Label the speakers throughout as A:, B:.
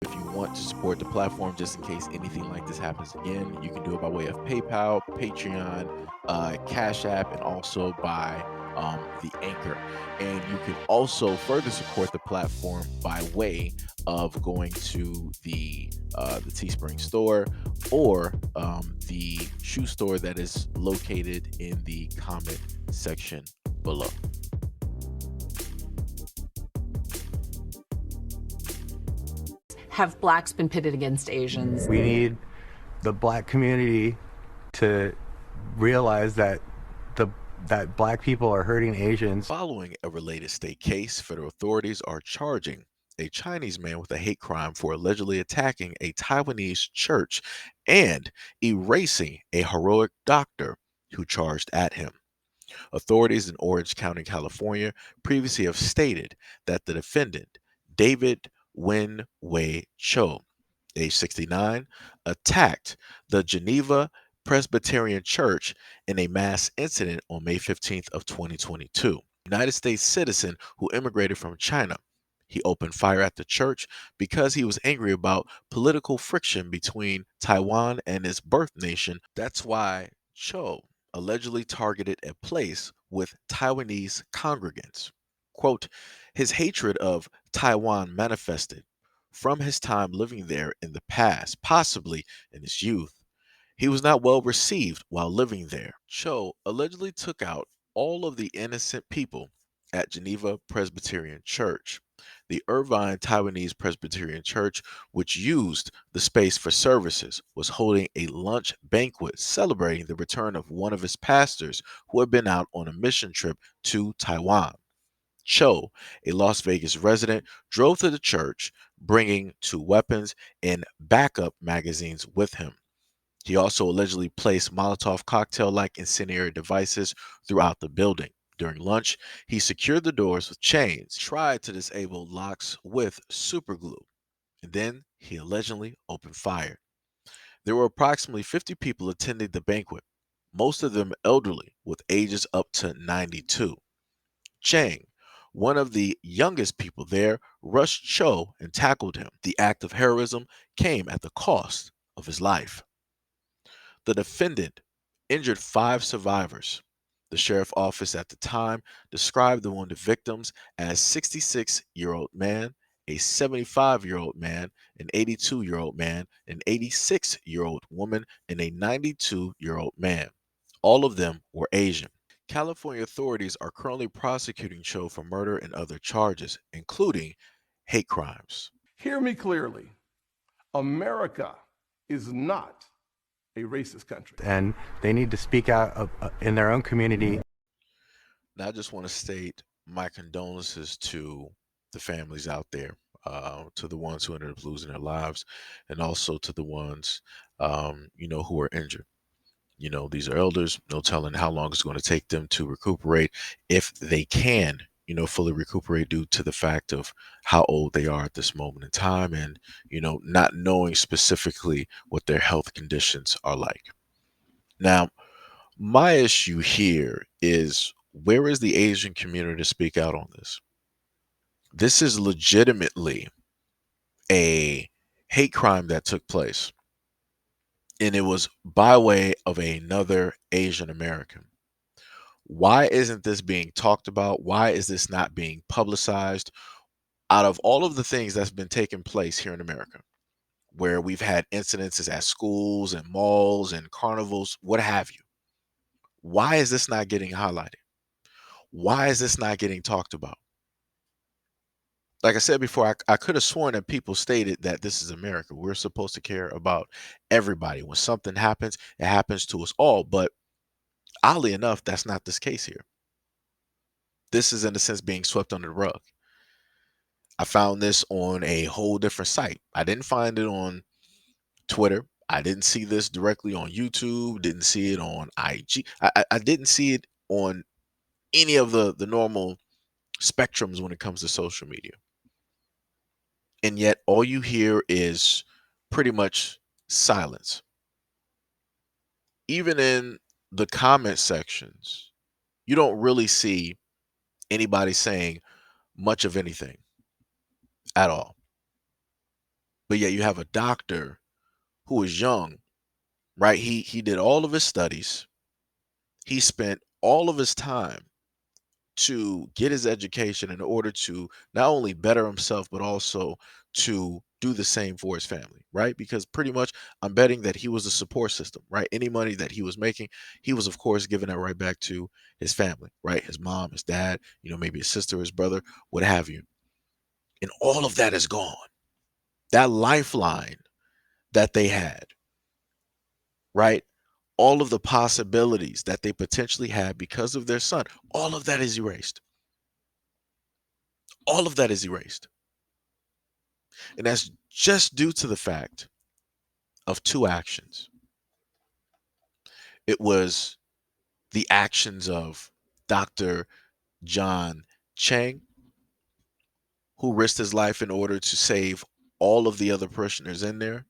A: If you want to support the platform just in case anything like this happens again, you can do it by way of PayPal, Patreon, Cash App, and also by the Anchor. And you can also further support the platform by way of going to the Teespring store or the shoe store that is located in the comment section below.
B: Have blacks been pitted against Asians?
C: We need the black community to realize that that black people are hurting Asians.
A: Following a related state case, federal authorities are charging a Chinese man with a hate crime for allegedly attacking a Taiwanese church and erasing a heroic doctor who charged at him. Authorities in Orange County, California, previously have stated that the defendant, David Wen Wei Cho, age 69, attacked the Geneva Presbyterian Church in a mass incident on May 15th of 2022. United States citizen who immigrated from China. He opened fire at the church because he was angry about political friction between Taiwan and its birth nation. That's why Cho allegedly targeted a place with Taiwanese congregants. Quote, his hatred of Taiwan manifested from his time living there in the past, possibly in his youth. He was not well received while living there. Cho allegedly took out all of the innocent people at Geneva Presbyterian Church. The Irvine Taiwanese Presbyterian Church, which used the space for services, was holding a lunch banquet celebrating the return of one of its pastors who had been out on a mission trip to Taiwan. Cho, a Las Vegas resident, drove to the church, bringing two weapons and backup magazines with him. He also allegedly placed Molotov cocktail like incendiary devices throughout the building. During lunch, he secured the doors with chains, tried to disable locks with superglue, and then he allegedly opened fire. There were approximately 50 people attending the banquet, most of them elderly with ages up to 92. Chang, one of the youngest people there, rushed Cho and tackled him. The act of heroism came at the cost of his life. The defendant injured five survivors. The sheriff office at the time described the wounded victims as 66-year-old man, a 75-year-old man, an 82-year-old man, an 86-year-old woman, and a 92-year-old man. All of them were Asian. California authorities are currently prosecuting Cho for murder and other charges, including hate crimes.
D: Hear me clearly. America is not a racist country.
C: And they need to speak out in their own community.
A: Now, I just want to state my condolences to the families out there, to the ones who ended up losing their lives, and also to the ones, who are injured. These are elders, no telling how long it's going to take them to recuperate, if they can, fully recuperate due to the fact of how old they are at this moment in time and, not knowing specifically what their health conditions are like. Now, my issue here is, where is the Asian community to speak out on this? This is legitimately a hate crime that took place, and it was by way of another Asian American. Why isn't this being talked about? Why is this not being publicized? Out of all of the things that's been taking place here in America, where we've had incidences at schools and malls and carnivals, what have you, why is this not getting highlighted? Why is this not getting talked about? Like I said before, I could have sworn that people stated that this is America. We're supposed to care about everybody. When something happens, it happens to us all. But oddly enough, that's not this case here. This is, in a sense, being swept under the rug. I found this on a whole different site. I didn't find it on Twitter. I didn't see this directly on YouTube. Didn't see it on IG. I didn't see it on any of the normal spectrums when it comes to social media. And yet all you hear is pretty much silence. Even in the comment sections, you don't really see anybody saying much of anything at all. But yet you have a doctor who is young, right? He did all of his studies. He spent all of his time to get his education in order to not only better himself, but also to do the same for his family, right? Because pretty much I'm betting that he was a support system, right? Any money that he was making, he was, of course, giving that right back to his family, right? His mom, his dad, maybe his sister, his brother, what have you. And all of that is gone. That lifeline that they had, right? All of the possibilities that they potentially had because of their son, all of that is erased. All of that is erased. And that's just due to the fact of two actions. It was the actions of Dr. John Chang, who risked his life in order to save all of the other parishioners in there,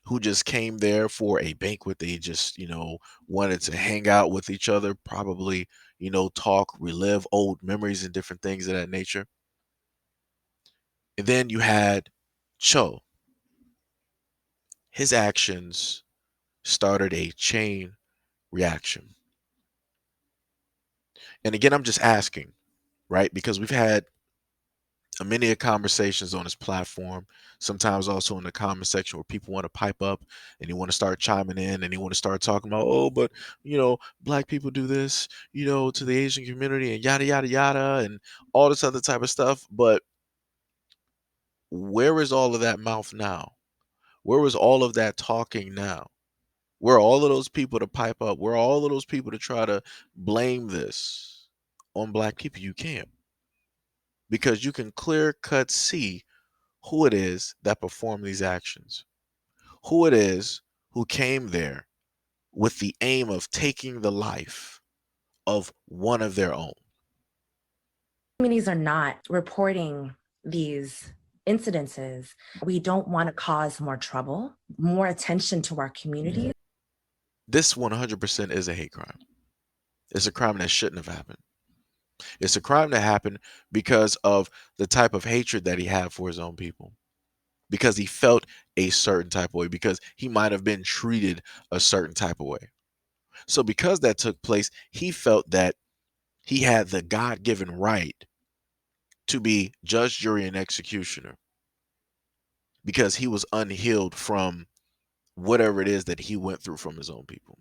A: who just came there for a banquet. They just, wanted to hang out with each other, probably, talk, relive old memories and different things of that nature. And then you had Cho. His actions started a chain reaction. And again, I'm just asking, right? Because we've had many conversations on this platform, sometimes also in the comment section where people want to pipe up and they want to start chiming in and they want to start talking about, oh, but black people do this, to the Asian community and yada yada yada and all this other type of stuff. But where is all of that mouth now? Where is all of that talking now? Where are all of those people to pipe up? Where are all of those people to try to blame this on black people? You can't, because you can clear cut see who it is that performed these actions, who it is who came there with the aim of taking the life of one of their own.
E: Communities are not reporting these incidences. We don't want to cause more trouble, more attention to our community.
A: This 100% is a hate crime. It's a crime that shouldn't have happened. It's a crime that happened because of the type of hatred that he had for his own people, because he felt a certain type of way, because he might have been treated a certain type of way. So because that took place, he felt that he had the God-given right to be judge, jury, and executioner, because he was unhealed from whatever it is that he went through from his own people.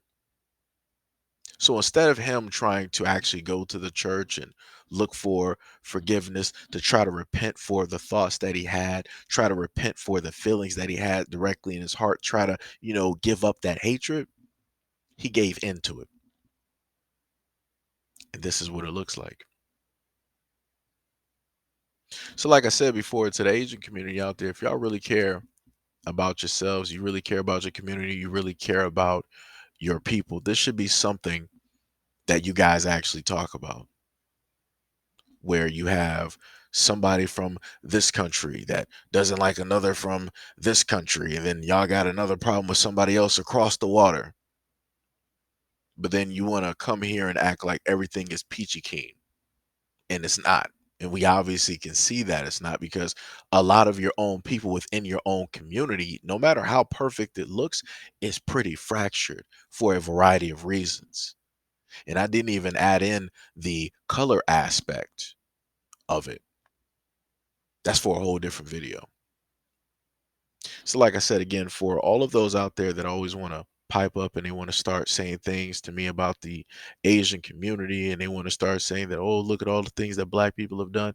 A: So instead of him trying to actually go to the church and look for forgiveness, to try to repent for the thoughts that he had, try to repent for the feelings that he had directly in his heart, try to, give up that hatred, he gave into it. And this is what it looks like. So like I said before, to the Asian community out there, if y'all really care about yourselves, you really care about your community, you really care about your people, this should be something that you guys actually talk about, where you have somebody from this country that doesn't like another from this country, and then y'all got another problem with somebody else across the water. But then you want to come here and act like everything is peachy keen, and it's not. And we obviously can see that it's not, because a lot of your own people within your own community, no matter how perfect it looks, is pretty fractured for a variety of reasons. And I didn't even add in the color aspect of it. That's for a whole different video. So like I said, again, for all of those out there that always want to pipe up and they want to start saying things to me about the Asian community, and they want to start saying that, oh, look at all the things that black people have done.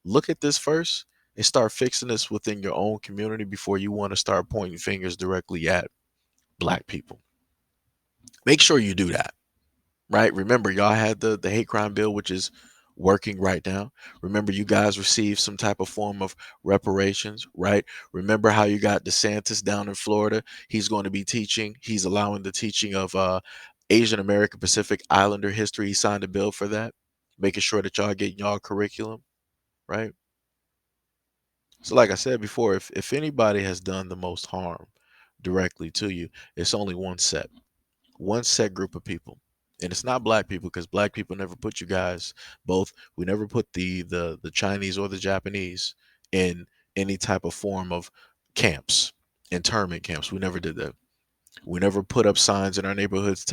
A: Look at this first and start fixing this within your own community before you want to start pointing fingers directly at black people. Make sure you do that. Right? Remember, y'all had the hate crime bill, which is working right now. Remember, you guys received some type of form of reparations, right? Remember how you got DeSantis down in Florida? He's going to be teaching. He's allowing the teaching of Asian American Pacific Islander history. He signed a bill for that, making sure that y'all get y'all curriculum, right? So like I said before, if anybody has done the most harm directly to you, it's only one set group of people. And it's not black people, because black people never put you guys both. We never put the Chinese or the Japanese in any type of form of camps, internment camps. We never did that. We never put up signs in our neighborhoods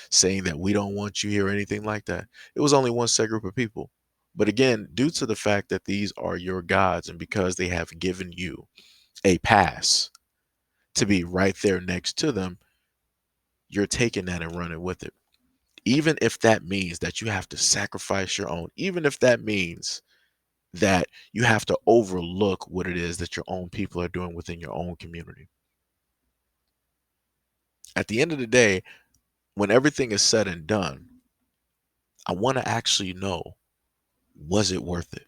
A: saying that we don't want you here or anything like that. It was only one set group of people. But again, due to the fact that these are your gods and because they have given you a pass to be right there next to them, you're taking that and running with it. Even if that means that you have to sacrifice your own, even if that means that you have to overlook what it is that your own people are doing within your own community. At the end of the day, when everything is said and done, I want to actually know, was it worth it?